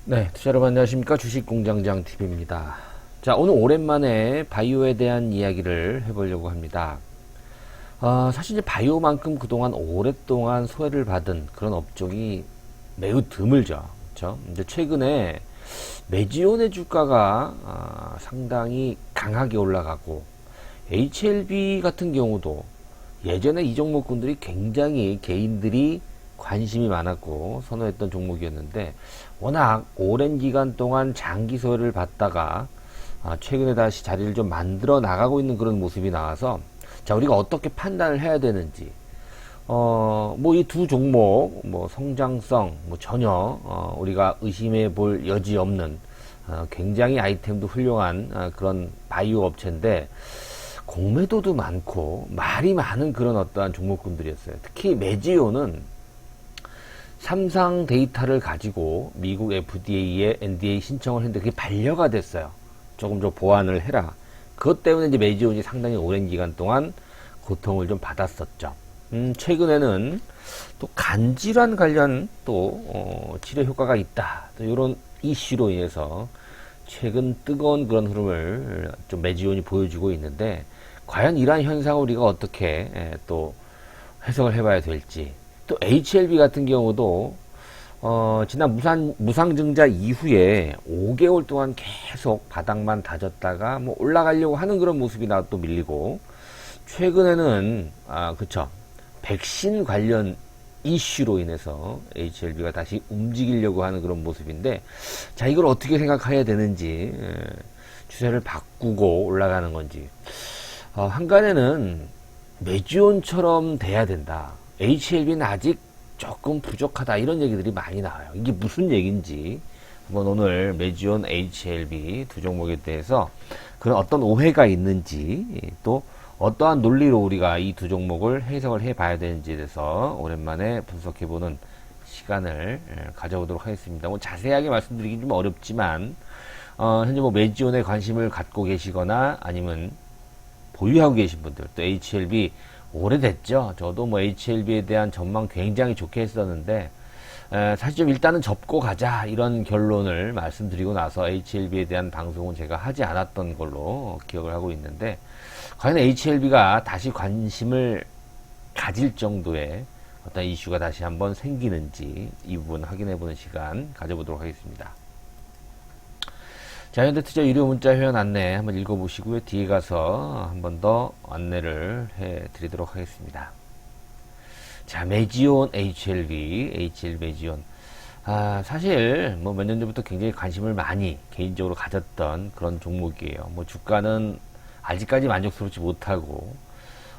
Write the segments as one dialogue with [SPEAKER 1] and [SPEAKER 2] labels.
[SPEAKER 1] 네, 투자 여러분 안녕하십니까? 주식공장장 TV입니다. 자, 오늘 오랜만에 바이오에 대한 이야기를 해보려고 합니다. 사실 이제 바이오만큼 그동안 오랫동안 소외를 받은 그런 업종이 매우 드물죠. 그렇죠? 이제 최근에 메지온의 주가가 상당히 강하게 올라가고 HLB 같은 경우도 예전에 이 종목군들이 굉장히 개인들이 관심이 많았고 선호했던 종목이었는데 워낙 오랜 기간 동안 장기 소외를 받다가 최근에 다시 자리를 좀 만들어 나가고 있는 그런 모습이 나와서 자, 우리가 어떻게 판단을 해야 되는지 뭐 이 두 종목 뭐 성장성 뭐 전혀 우리가 의심해 볼 여지 없는 굉장히 아이템도 훌륭한 그런 바이오 업체인데 공매도도 많고 말이 많은 그런 어떠한 종목군들이었어요. 특히 메지오는 삼상 데이터를 가지고 미국 FDA에 NDA 신청을 했는데 그게 반려가 됐어요. 조금 더 보완을 해라. 그것 때문에 이제 메지온이 상당히 오랜 기간 동안 고통을 좀 받았었죠. 최근에는 또 간질환 관련 또 치료 효과가 있다. 또 이런 이슈로 인해서 최근 뜨거운 그런 흐름을 좀 메지온이 보여주고 있는데 과연 이러한 현상을 우리가 어떻게 또 해석을 해봐야 될지. 또 HLB 같은 경우도 지난 무상증자 이후에 5개월 동안 계속 바닥만 다졌다가 뭐 올라가려고 하는 그런 모습이 나 또 밀리고 최근에는 그쵸, 백신 관련 이슈로 인해서 HLB가 다시 움직이려고 하는 그런 모습인데 자, 이걸 어떻게 생각해야 되는지 추세를 바꾸고 올라가는 건지 한간에는 메지온처럼 돼야 된다. HLB는 아직 조금 부족하다 이런 얘기들이 많이 나와요. 이게 무슨 얘기인지 한번 오늘 메지온, HLB 두 종목에 대해서 그런 어떤 오해가 있는지 또 어떠한 논리로 우리가 이 두 종목을 해석을 해봐야 되는지에 대해서 오랜만에 분석해보는 시간을 가져보도록 하겠습니다. 뭐 자세하게 말씀드리긴 좀 어렵지만 현재 뭐 메지온에 관심을 갖고 계시거나 아니면 보유하고 계신 분들 또 HLB 오래됐죠. 저도 뭐 HLB에 대한 전망 굉장히 좋게 했었는데 사실 좀 일단은 접고 가자 이런 결론을 말씀드리고 나서 HLB에 대한 방송은 제가 하지 않았던 걸로 기억을 하고 있는데 과연 HLB가 다시 관심을 가질 정도의 어떤 이슈가 다시 한번 생기는지 이 부분 확인해보는 시간 가져보도록 하겠습니다. 자, 현대투자 유료 문자 회원 안내 한번 읽어보시고요. 뒤에 가서 한 번 더 안내를 해드리도록 하겠습니다. 자, 메지온 HLB 메지온. 사실 뭐 몇 년 전부터 굉장히 관심을 많이 개인적으로 가졌던 그런 종목이에요. 뭐 주가는 아직까지 만족스럽지 못하고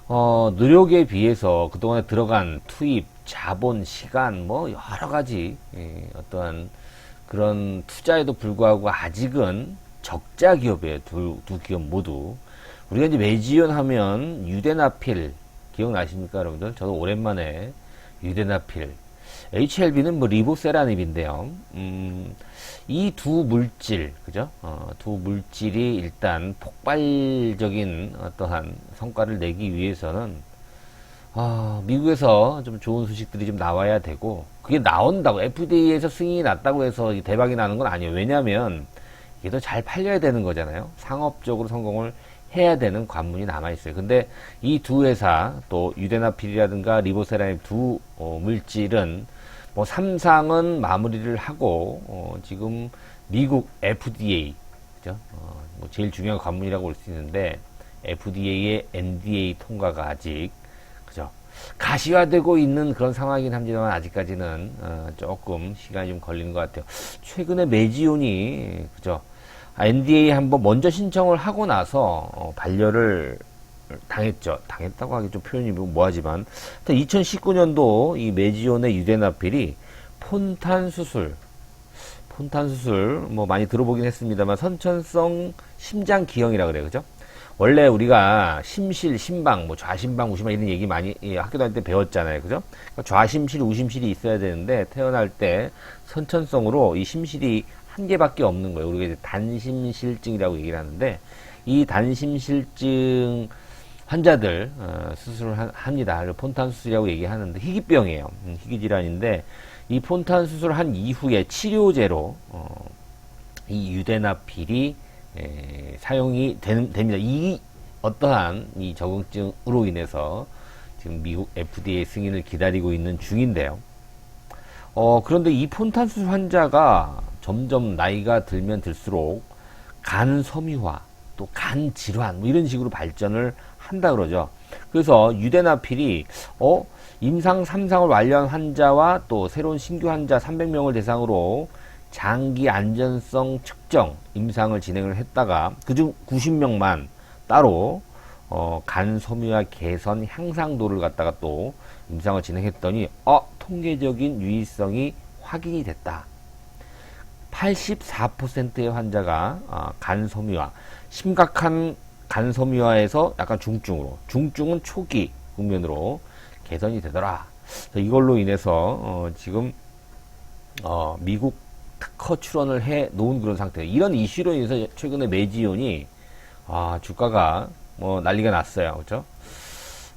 [SPEAKER 1] 노력에 비해서 그동안에 들어간 투입, 자본, 시간 뭐 여러 가지 어떠한 그런 투자에도 불구하고 아직은 적자 기업이에요. 두 기업 모두. 우리가 이제 메지온 하면 유데나필 기억나십니까, 여러분들? 저도 오랜만에 유데나필. HLB는 뭐 리보세라닙인데요. 이 두 물질, 그죠? 두 물질이 일단 폭발적인 어떠한 성과를 내기 위해서는 미국에서 좀 좋은 소식들이 좀 나와야 되고, 그게 나온다고, FDA에서 승인이 났다고 해서 대박이 나는 건 아니에요. 왜냐면, 이게 더 잘 팔려야 되는 거잖아요. 상업적으로 성공을 해야 되는 관문이 남아있어요. 근데 이 두 회사, 또 유데나필이라든가 리보세라님 두 물질은, 뭐, 삼상은 마무리를 하고, 지금 미국 FDA, 그죠? 뭐, 제일 중요한 관문이라고 볼 수 있는데, FDA의 NDA 통과가 아직, 그죠? 가시화되고 있는 그런 상황이긴 합니다만 아직까지는 조금 시간이 좀 걸리는 것 같아요. 최근에 메지온이 그죠? NDA 한번 먼저 신청을 하고 나서 반려를 당했죠. 당했다고 하기 좀 표현이 뭐하지만 2019년도 이 메지온의 유데나필이 폰탄 수술 뭐 많이 들어보긴 했습니다만 선천성 심장 기형이라 그래요. 그죠? 원래 우리가 심실, 심방, 뭐 좌심방, 우심방 이런 얘기 많이 학교 다닐 때 배웠잖아요. 그죠? 그러니까 좌심실, 우심실이 있어야 되는데 태어날 때 선천성으로 이 심실이 한 개밖에 없는 거예요. 우리가 이제 단심실증이라고 얘기를 하는데 이 단심실증 환자들 수술을 합니다. 폰탄 수술이라고 얘기하는데 희귀병이에요. 희귀질환인데 이 폰탄 수술한 이후에 치료제로 이 유데나필이 사용이 됩니다. 이 어떠한 이 적응증으로 인해서 지금 미국 FDA 승인을 기다리고 있는 중인데요. 그런데 이 폰탄 수술 환자가 점점 나이가 들면 들수록 간 섬유화, 또 간 질환, 뭐 이런 식으로 발전을 한다 그러죠. 그래서 유데나필이 임상 3상을 완료한 환자와 또 새로운 신규 환자 300명을 대상으로 장기 안전성 측정 임상을 진행을 했다가 그중 90명만 따로 간 섬유화 개선 향상도를 갖다가 또 임상을 진행했더니 통계적인 유의성이 확인이 됐다. 84%의 환자가 간 섬유화, 심각한 간 섬유화에서 약간 중증은 초기 국면으로 개선이 되더라. 이걸로 인해서 지금 미국 특허 출원을 해 놓은 그런 상태예요. 이런 이슈로 인해서 최근에 메지온이 주가가 뭐 난리가 났어요. 그렇죠?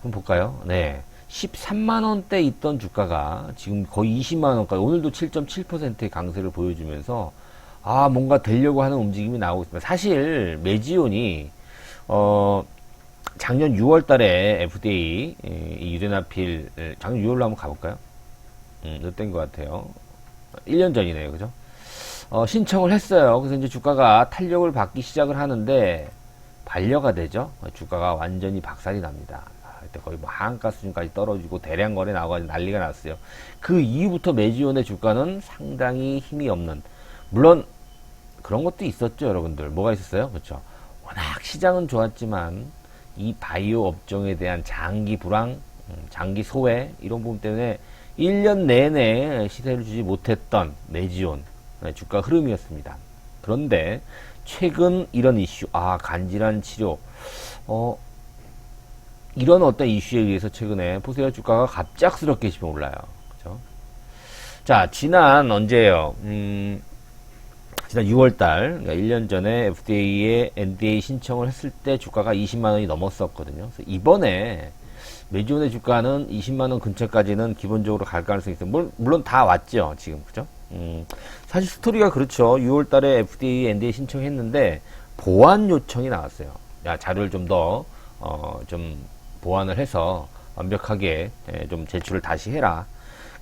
[SPEAKER 1] 한번 볼까요? 네. 13만원대 있던 주가가 지금 거의 20만원까지, 오늘도 7.7%의 강세를 보여주면서 뭔가 되려고 하는 움직임이 나오고 있습니다. 사실 메지온이 작년 6월 달에 FDA 이 유데나필 작년 6월로 한번 가볼까요? 이때인 것 같아요. 1년 전이네요. 그죠? 신청을 했어요. 그래서 이제 주가가 탄력을 받기 시작을 하는데 반려가 되죠. 주가가 완전히 박살이 납니다. 그때 거의 뭐 하한가 수준까지 떨어지고 대량 거래 나와가지고 난리가 났어요. 그 이후부터 메지온의 주가는 상당히 힘이 없는, 물론 그런 것도 있었죠, 여러분들. 뭐가 있었어요? 그렇죠. 워낙 시장은 좋았지만 이 바이오 업종에 대한 장기 불황, 장기 소외 이런 부분 때문에 1년 내내 시세를 주지 못했던 메지온 주가 흐름이었습니다. 그런데 최근 이런 이슈, 간질환 치료, 이런 어떤 이슈에 의해서 최근에 보세요. 주가가 갑작스럽게 지금 올라요. 그죠? 자, 지난 언제예요? 지난 6월달, 그러니까 1년 전에 FDA에 NDA 신청을 했을 때 주가가 20만원이 넘었었거든요. 그래서 이번에 메지온의 주가는 20만원 근처까지는 기본적으로 갈 가능성이 있어요. 물론 다 왔죠, 지금. 그죠? 사실 스토리가 그렇죠. 6월 달에 FDA NDA 신청했는데 보완 요청이 나왔어요. 자료를 좀 더, 좀 보완을 해서 완벽하게 좀 제출을 다시 해라.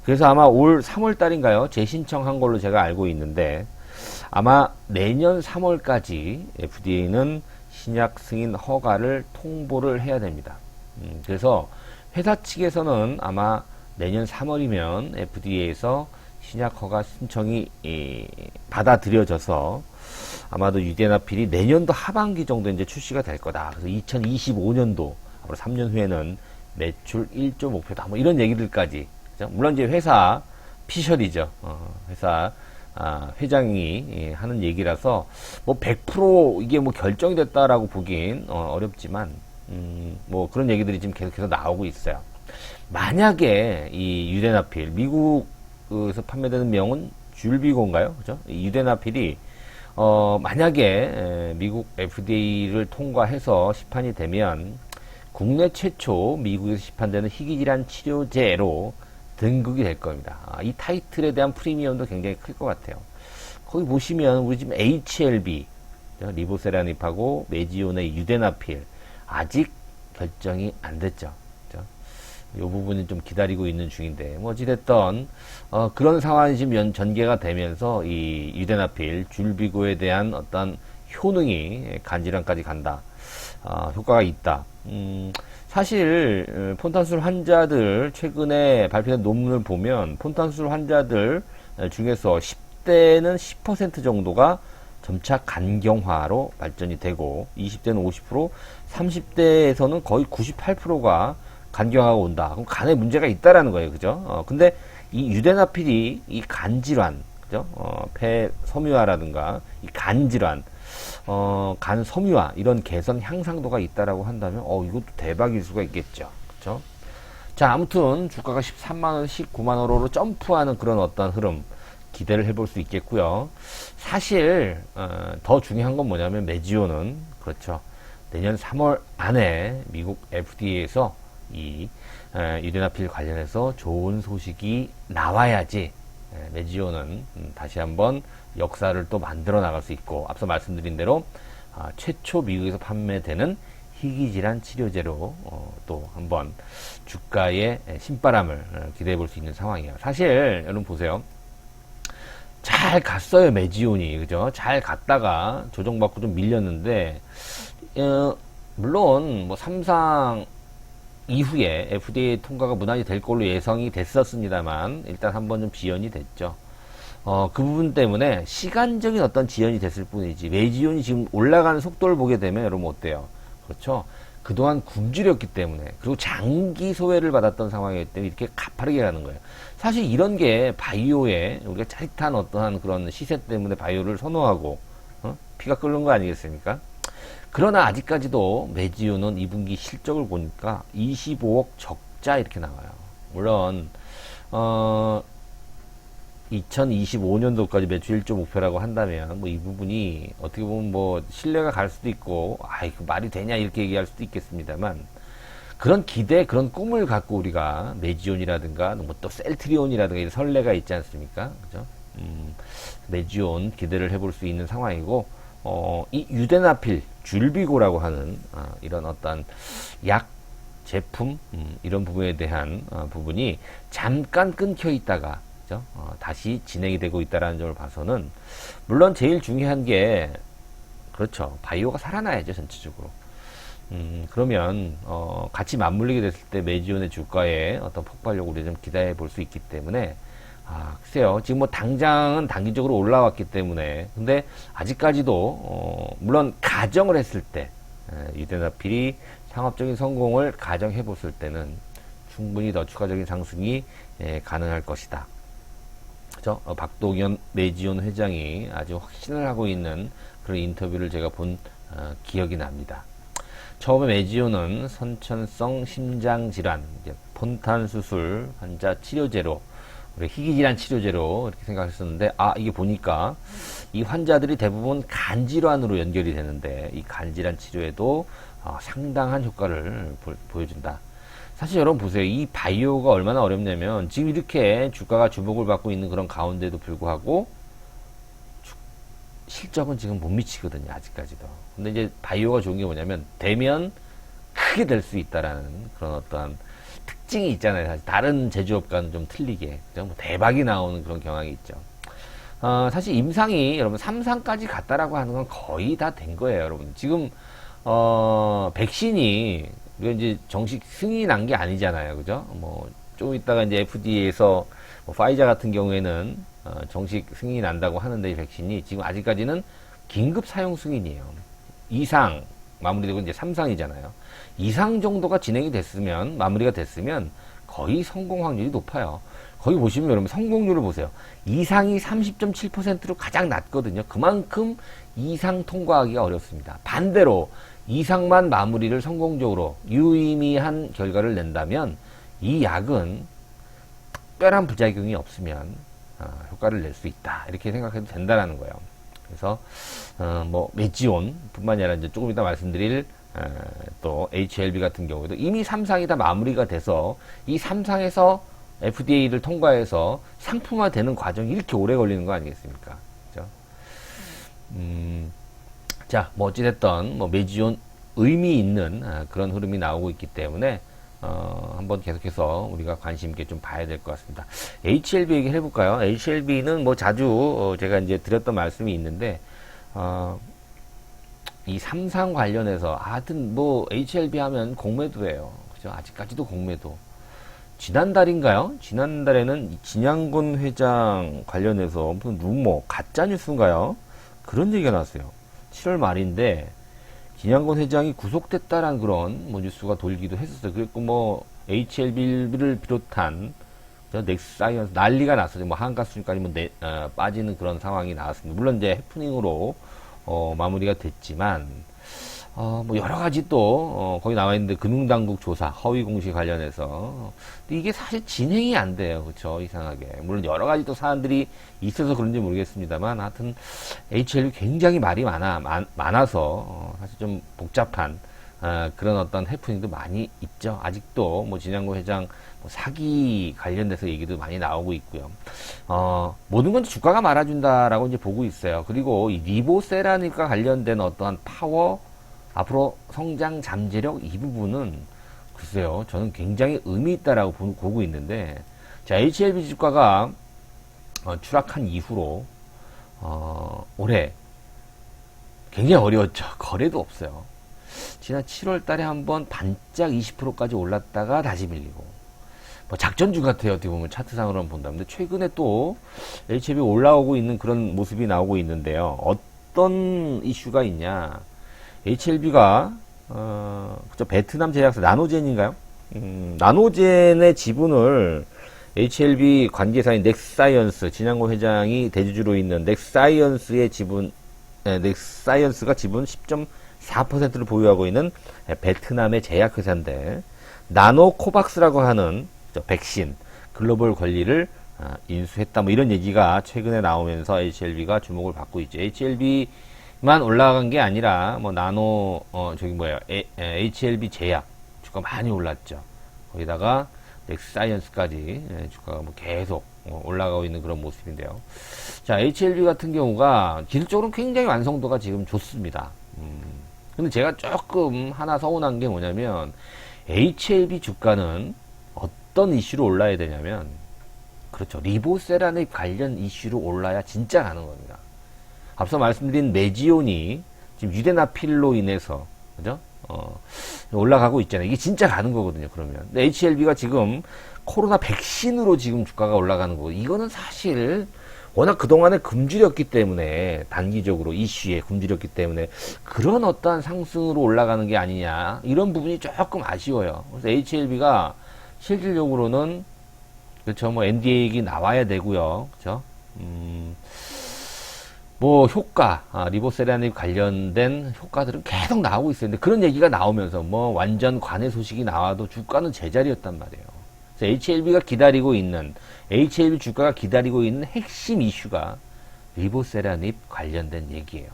[SPEAKER 1] 그래서 아마 올 3월 달인가요? 재신청한 걸로 제가 알고 있는데 아마 내년 3월까지 FDA는 신약 승인 허가를 통보를 해야 됩니다. 그래서 회사 측에서는 아마 내년 3월이면 FDA에서 신약 허가 신청이 받아들여져서 아마도 유데나필이 내년도 하반기 정도 이제 출시가 될 거다. 그래서 2025년도 앞으로 3년 후에는 매출 1조 목표다. 뭐 이런 얘기들까지. 그죠? 물론 이제 회사 피셜이죠. 회사 회장이 하는 얘기라서 뭐 100% 이게 뭐 결정이 됐다라고 보긴 어렵지만 뭐 그런 얘기들이 지금 계속해서 나오고 있어요. 만약에 이 유데나필 미국에서 판매되는 명은 줄비고인가요? 그죠? 이 유데나필이 만약에 미국 FDA를 통과해서 시판이 되면 국내 최초 미국에서 시판되는 희귀질환 치료제로 등극이 될 겁니다. 이 타이틀에 대한 프리미엄도 굉장히 클 것 같아요. 거기 보시면 우리 지금 HLB, 리보세라닙하고 메지온의 유데나필 아직 결정이 안 됐죠. 이 부분은 좀 기다리고 있는 중인데 뭐 어찌됐든 그런 상황이 지금 전개가 되면서 이 유데나필 줄비고에 대한 어떤 효능이 간질환까지 간다. 효과가 있다. 사실 폰탄술 환자들 최근에 발표된 논문을 보면 폰탄술 환자들 중에서 10대는 10% 정도가 점차 간경화로 발전이 되고 20대는 50%, 30대에서는 거의 98%가 간경화가 온다. 그럼 간에 문제가 있다라는 거예요. 그죠? 근데 이 유데나필이 이 간질환, 그죠? 폐 섬유화라든가 이 간질환, 간 섬유화 이런 개선 향상도가 있다라고 한다면 이것도 대박일 수가 있겠죠. 그렇죠? 자, 아무튼 주가가 13만원, 19만원으로 점프하는 그런 어떤 흐름 기대를 해볼 수 있겠고요. 사실 더 중요한 건 뭐냐면 메지온은 그렇죠. 내년 3월 안에 미국 FDA에서 이 유데나필 관련해서 좋은 소식이 나와야지 메지오는 다시 한번 역사를 또 만들어 나갈 수 있고, 앞서 말씀드린 대로 최초 미국에서 판매되는 희귀질환 치료제로 또 한번 주가의 신바람을 기대해 볼 수 있는 상황이에요. 사실 여러분 보세요. 잘 갔어요, 메지온이. 그죠? 잘 갔다가 조정받고 좀 밀렸는데, 물론 뭐 삼상 이후에 FDA 통과가 무난히 될 걸로 예상이 됐었습니다만, 일단 한번 좀 지연이 됐죠. 그 부분 때문에 시간적인 어떤 지연이 됐을 뿐이지, 메지온이 지금 올라가는 속도를 보게 되면 여러분 어때요? 그렇죠? 그동안 굶주렸기 때문에, 그리고 장기 소외를 받았던 상황이기 때문에 이렇게 가파르게 가는 거예요. 사실 이런 게 바이오에 우리가 짜릿한 어떠한 그런 시세 때문에 바이오를 선호하고 피가 끓는 거 아니겠습니까? 그러나 아직까지도 메지오는 2분기 실적을 보니까 25억 적자 이렇게 나와요. 물론 2025년도까지 매출 1조 목표라고 한다면 뭐 이 부분이 어떻게 보면 뭐 신뢰가 갈 수도 있고 그 말이 되냐 이렇게 얘기할 수도 있겠습니다만, 그런 기대, 그런 꿈을 갖고 우리가 메지온이라든가 뭐 또 셀트리온이라든가 이런 선례가 있지 않습니까? 그죠? 메지온 기대를 해볼 수 있는 상황이고, 이 유데나필, 줄비고라고 하는 이런 어떤 약 제품 이런 부분에 대한 부분이 잠깐 끊겨 있다가 다시 진행이 되고 있다는 점을 봐서는, 물론 제일 중요한 게 그렇죠, 바이오가 살아나야죠 전체적으로. 그러면 같이 맞물리게 됐을 때 메지온의 주가에 어떤 폭발력을 우리 좀 기대해 볼 수 있기 때문에, 글쎄요, 지금 뭐 당장은 단기적으로 올라왔기 때문에, 근데 아직까지도 물론 가정을 했을 때 유데나필이 상업적인 성공을 가정해 봤을 때는 충분히 더 추가적인 상승이 가능할 것이다. 그죠? 박동현 메지온 회장이 아주 확신을 하고 있는 그런 인터뷰를 제가 본 기억이 납니다. 처음에 메지온은 선천성 심장질환, 폰탄 수술 환자 치료제로, 희귀질환 치료제로 이렇게 생각했었는데, 이게 보니까 이 환자들이 대부분 간질환으로 연결이 되는데, 이 간질환 치료에도 상당한 효과를 보여준다. 사실 여러분 보세요. 이 바이오가 얼마나 어렵냐면, 지금 이렇게 주가가 주목을 받고 있는 그런 가운데도 불구하고 실적은 지금 못 미치거든요, 아직까지도. 근데 이제 바이오가 좋은 게 뭐냐면, 되면 크게 될 수 있다라는 그런 어떠한 특징이 있잖아요. 사실 다른 제조업과는 좀 틀리게. 그죠? 뭐 대박이 나오는 그런 경향이 있죠. 사실 임상이 여러분 3상까지 갔다라고 하는 건 거의 다 된 거예요, 여러분. 지금 백신이 이제 정식 승인이 난 게 아니잖아요, 그죠? 뭐 좀 이따가 이제 FDA에서 뭐 파이자 같은 경우에는 정식 승인이 난다고 하는데, 이 백신이 지금 아직까지는 긴급 사용 승인이에요. 2상 마무리되고 이제 3상이잖아요. 2상 정도가 진행이 됐으면, 마무리가 됐으면 거의 성공 확률이 높아요. 거기 보시면 여러분 성공률을 보세요. 2상이 30.7%로 가장 낮거든요. 그만큼 2상 통과하기가 어렵습니다. 반대로 2상만 마무리를 성공적으로 유의미한 결과를 낸다면, 이 약은 특별한 부작용이 없으면 효과를 낼 수 있다, 이렇게 생각해도 된다라는 거예요. 그래서 뭐 메지온 뿐만이 아니라 이제 조금 이따 말씀드릴 또 HLB 같은 경우에도 이미 3상이 다 마무리가 돼서, 이 3상에서 FDA를 통과해서 상품화되는 과정이 이렇게 오래 걸리는 거 아니겠습니까? 그죠? 자, 뭐 어찌됐든 뭐 메지온 의미 있는 그런 흐름이 나오고 있기 때문에 한번 계속해서 우리가 관심 있게 좀 봐야 될 것 같습니다. HLB 얘기를 해볼까요? HLB는 뭐 자주 제가 이제 드렸던 말씀이 있는데, 이 삼상 관련해서 하여튼 뭐 HLB 하면 공매도예요. 그죠? 아직까지도 공매도. 지난달인가요? 지난달에는 진양곤 회장 관련해서 무슨 루머, 가짜 뉴스인가요? 그런 얘기가 나왔어요. 7월 말인데 진양곤 회장이 구속됐다라는 그런 뭐 뉴스가 돌기도 했었어요. 그리고 뭐 HLB를 비롯한 넥스사이언스 난리가 났어요. 뭐 한가수니까 뭐 빠지는 그런 상황이 나왔습니다. 물론 이제 해프닝으로 마무리가 됐지만, 뭐 여러 가지 또 거기 나와 있는데, 금융당국 조사 허위 공시 관련해서 근데 이게 사실 진행이 안 돼요. 그렇죠? 이상하게. 물론 여러 가지 또 사안들이 있어서 그런지 모르겠습니다만, 하여튼 HLB 굉장히 말이 많아서 사실 좀 복잡한 그런 어떤 해프닝도 많이 있죠. 아직도 뭐 진양구 회장 뭐 사기 관련돼서 얘기도 많이 나오고 있고요. 모든 건 주가가 말아준다라고 이제 보고 있어요. 그리고 이 리보세라닉과 관련된 어떠한 파워, 앞으로 성장 잠재력 이 부분은 글쎄요, 저는 굉장히 의미 있다라고 보고 있는데, 자, HLB 주가가 추락한 이후로 올해 굉장히 어려웠죠. 거래도 없어요. 지난 7월 달에 한번 반짝 20%까지 올랐다가 다시 밀리고, 뭐 작전주 같아요. 어떻게 보면 차트상으로는 본다면. 근데 최근에 또 HLB 올라오고 있는 그런 모습이 나오고 있는데요. 어떤 이슈가 있냐. HLB가 그죠, 베트남 제약사 나노젠인가요? 나노젠의 지분을 HLB 관계사인 넥사이언스, 진양고 회장이 대주주로 있는 넥사이언스의 지분, 넥사이언스가 지분 10.4%를 보유하고 있는 베트남의 제약회사인데, 나노코박스라고 하는 백신 글로벌 권리를 인수했다, 뭐 이런 얘기가 최근에 나오면서 HLB가 주목을 받고 있죠. HLB만 올라간 게 아니라 뭐 나노 HLB 제약 주가 많이 올랐죠. 거기다가 넥사이언스까지 주가가 뭐 계속 올라가고 있는 그런 모습인데요. 자, HLB 같은 경우가 기술적으로 굉장히 완성도가 지금 좋습니다. 근데 제가 조금 하나 서운한 게 뭐냐면, HLB 주가는 어떤 이슈로 올라야 되냐면, 그렇죠, 리보세라닉 관련 이슈로 올라야 진짜 가는 겁니다. 앞서 말씀드린 메지온이 지금 유데나필로 인해서, 그죠? 올라가고 있잖아요. 이게 진짜 가는 거거든요, 그러면. 근데 HLB가 지금 코로나 백신으로 지금 주가가 올라가는 거고, 이거는 사실 워낙 그동안에 굶주렸기 때문에, 단기적으로 이슈에 굶주렸기 때문에 그런 어떠한 상승으로 올라가는 게 아니냐, 이런 부분이 조금 아쉬워요. 그래서 HLB가 실질적으로는, 그렇죠, 뭐 NDA 나와야 되고요, 그렇죠. 뭐 효과, 리보세라닉 관련된 효과들은 계속 나오고 있어요. 근데 그런 얘기가 나오면서 뭐 완전 관해 소식이 나와도 주가는 제자리였단 말이에요. 그래서 HLB 주가가 기다리고 있는 핵심 이슈가 리보세라닉 관련된 얘기예요.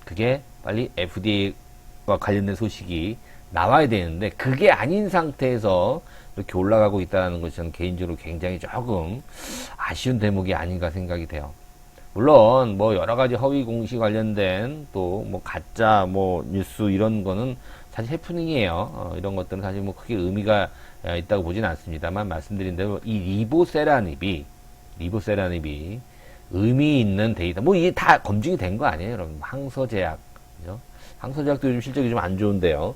[SPEAKER 1] 그게 빨리 FDA와 관련된 소식이 나와야 되는데, 그게 아닌 상태에서 이렇게 올라가고 있다는 것이 저는 개인적으로 굉장히 조금 아쉬운 대목이 아닌가 생각이 돼요. 물론 뭐 여러 가지 허위 공시 관련된 또 뭐 가짜 뭐 뉴스 이런 거는 사실 해프닝이에요. 이런 것들은 사실 뭐 크게 의미가 있다고 보진 않습니다만, 말씀드린 대로 이 리보세라닙이 의미 있는 데이터, 뭐 이게 다 검증이 된 거 아니에요, 여러분. 항서제약, 그죠? 항서제약도 요즘 실적이 좀 안 좋은데요.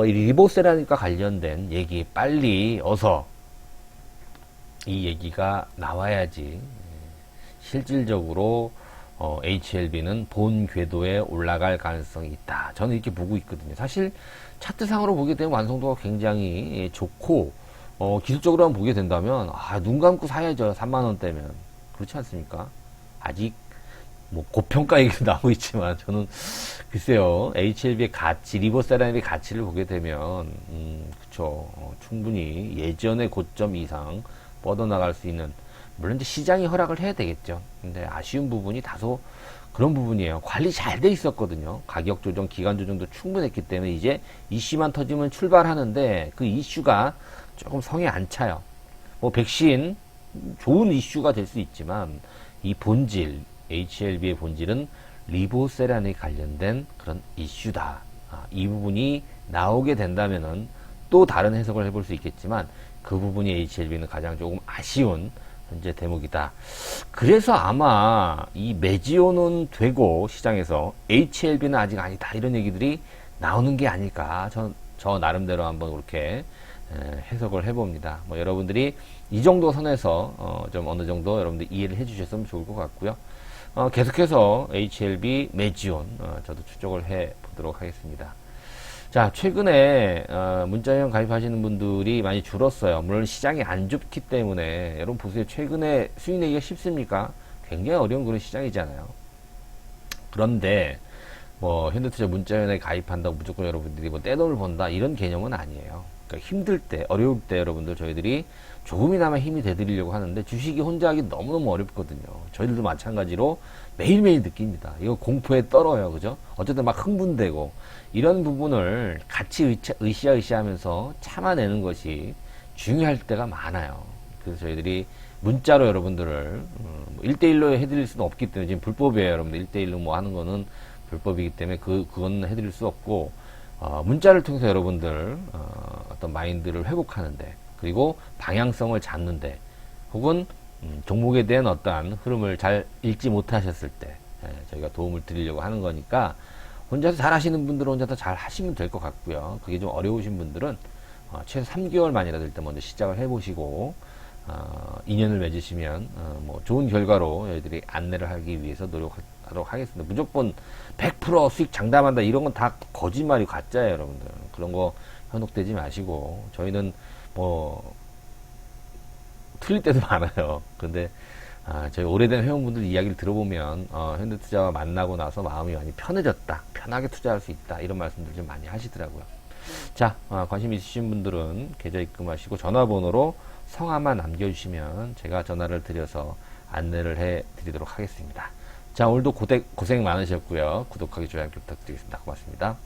[SPEAKER 1] 이 리보세라닙과 관련된 얘기 빨리 어서 이 얘기가 나와야지 실질적으로 HLB는 본 궤도에 올라갈 가능성이 있다. 저는 이렇게 보고 있거든요. 사실 차트상으로 보게 되면 완성도가 굉장히 좋고, 기술적으로 한번 보게 된다면 눈 감고 사야죠. 3만원대면. 그렇지 않습니까? 아직 뭐 고평가 얘기도 나오고 있지만, 저는 글쎄요, HLB의 가치, 리보세라닙의 가치를 보게 되면 그쵸, 충분히 예전의 고점 이상 뻗어나갈 수 있는, 물론 이제 시장이 허락을 해야 되겠죠. 근데 아쉬운 부분이 다소 그런 부분이에요. 관리 잘 돼 있었거든요. 가격 조정, 기간 조정도 충분했기 때문에 이제 이슈만 터지면 출발하는데, 그 이슈가 조금 성에 안 차요. 뭐 백신 좋은 이슈가 될 수 있지만, 이 본질, HLB의 본질은 리보세라닉 관련된 그런 이슈다. 이 부분이 나오게 된다면은 또 다른 해석을 해볼 수 있겠지만, 그 부분이 HLB는 가장 조금 아쉬운 현재 대목이다. 그래서 아마 이 메지오는 되고 시장에서 HLB는 아직 아니다, 이런 얘기들이 나오는 게 아닐까, 저 나름대로 한번 그렇게 해석을 해봅니다. 뭐 여러분들이 이 정도 선에서 좀 어느 정도 여러분들 이해를 해주셨으면 좋을 것 같고요. 계속해서 HLB, 메지온 저도 추적을 해 보도록 하겠습니다. 자, 최근에 문자형 가입하시는 분들이 많이 줄었어요. 물론 시장이 안 좋기 때문에. 여러분 보세요. 최근에 수익 내기가 쉽습니까? 굉장히 어려운 그런 시장이잖아요. 그런데 뭐 현대투자 문자형에 가입한다고 무조건 여러분들이 뭐 떼돈을 번다, 이런 개념은 아니에요. 그러니까 힘들 때, 어려울 때 여러분들 저희들이 조금이나마 힘이 돼드리려고 하는데 주식이 혼자 하기 너무너무 어렵거든요. 저희들도 마찬가지로 매일매일 느낍니다. 이거 공포에 떨어요. 그죠? 어쨌든 막 흥분되고 이런 부분을 같이 으쌰으쌰하면서 참아내는 것이 중요할 때가 많아요. 그래서 저희들이 문자로 여러분들을 1대1로 해드릴 수는 없기 때문에 지금 불법이에요. 여러분들 1대1로 뭐 하는 거는 불법이기 때문에 그건 해드릴 수 없고 문자를 통해서 여러분들 어떤 마인드를 회복하는데 그리고 방향성을 잡는데 혹은 종목에 대한 어떠한 흐름을 잘 읽지 못하셨을 때 저희가 도움을 드리려고 하는 거니까 혼자서 잘 하시는 분들은 혼자서 잘 하시면 될 것 같고요. 그게 좀 어려우신 분들은 최소 3개월만이라도 일단 먼저 시작을 해보시고 인연을 맺으시면 뭐 좋은 결과로 저희들이 안내를 하기 위해서 노력하도록 하겠습니다. 무조건 100% 수익 장담한다 이런 건 다 거짓말이 가짜예요, 여러분들. 그런 거 현혹되지 마시고 저희는 뭐 틀릴 때도 많아요. 근데 저희 오래된 회원분들 이야기를 들어보면 현대투자와 만나고 나서 마음이 많이 편해졌다, 편하게 투자할 수 있다 이런 말씀들 좀 많이 하시더라고요. 자, 관심 있으신 분들은 계좌 입금하시고 전화번호로 성함만 남겨주시면 제가 전화를 드려서 안내를 해 드리도록 하겠습니다. 자, 오늘도 고생 많으셨고요. 구독하기, 좋아요 부탁드리겠습니다. 고맙습니다.